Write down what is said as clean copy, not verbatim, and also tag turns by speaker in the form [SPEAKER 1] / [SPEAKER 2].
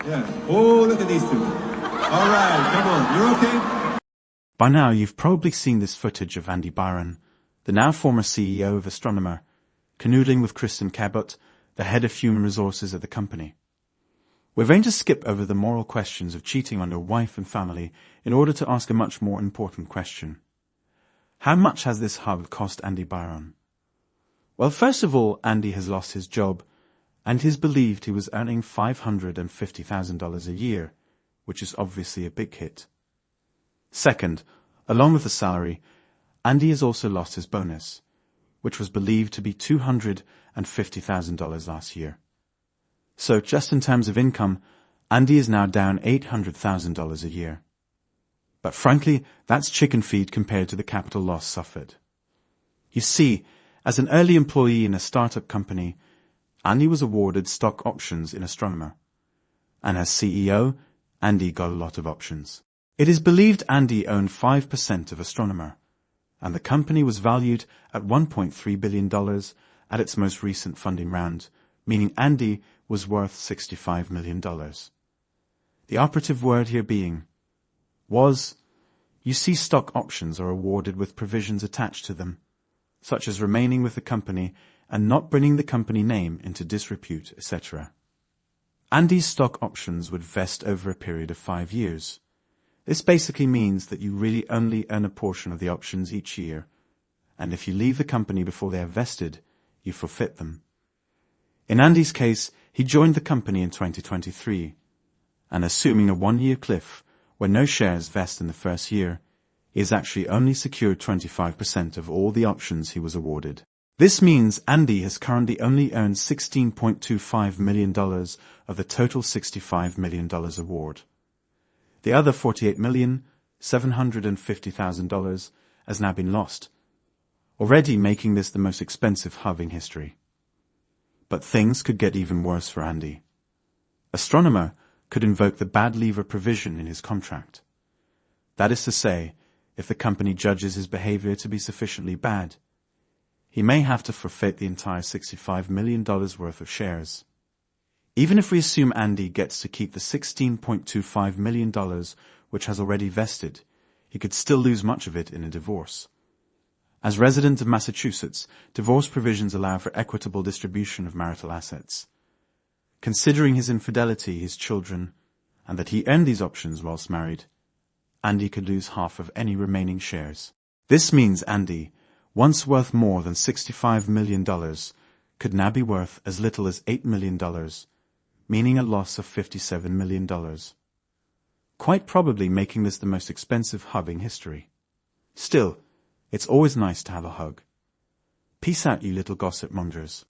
[SPEAKER 1] Yeah. Oh, look at these two. All right, come on. You're okay?
[SPEAKER 2] By now, you've probably seen this footage of Andy Byron, the now former CEO of Astronomer, canoodling with Kristen Cabot, the head of human resources at the company. We're going to skip over the moral questions of cheating on your wife and family in order to ask a much more important question. How much has this hug cost Andy Byron? Well, first of all, Andy has lost his job, and it is believed he was earning $550,000 a year, which is obviously a big hit. Second, along with the salary, Andy has also lost his bonus, which was believed to be $250,000 last year. So, just in terms of income, Andy is now down $800,000 a year. But frankly, that's chicken feed compared to the capital loss suffered. You see, as an early employee in a startup company, Andy was awarded stock options in Astronomer. And as CEO, Andy got a lot of options. It is believed Andy owned 5% of Astronomer, and the company was valued at $1.3 billion at its most recent funding round, meaning Andy was worth $65 million. The operative word here being was. You see, stock options are awarded with provisions attached to them, such as remaining with the company and not bringing the company name into disrepute, etc. Andy's stock options would vest over a period of 5 years. This basically means that you really only earn a portion of the options each year, and if you leave the company before they are vested, you forfeit them. In Andy's case, he joined the company in 2023, and assuming a 1-year cliff, where no shares vest in the first year, he has actually only secured 25% of all the options he was awarded. This means Andy has currently only earned $16.25 million of the total $65 million award. The other $48,750,000 has now been lost, already making this the most expensive hub in history. But things could get even worse for Andy. Astronomer could invoke the bad leaver provision in his contract. That is to say, if the company judges his behavior to be sufficiently bad, he may have to forfeit the entire $65 million worth of shares. Even if we assume Andy gets to keep the $16.25 million which has already vested, he could still lose much of it in a divorce. As resident of Massachusetts, divorce provisions allow for equitable distribution of marital assets. Considering his infidelity, his children, and that he earned these options whilst married, Andy could lose half of any remaining shares. This means Andy, once worth more than $65 million, could now be worth as little as $8 million, meaning a loss of $57 million. Quite probably making this the most expensive hub in history. Still, it's always nice to have a hug. Peace out, you little gossip mongers.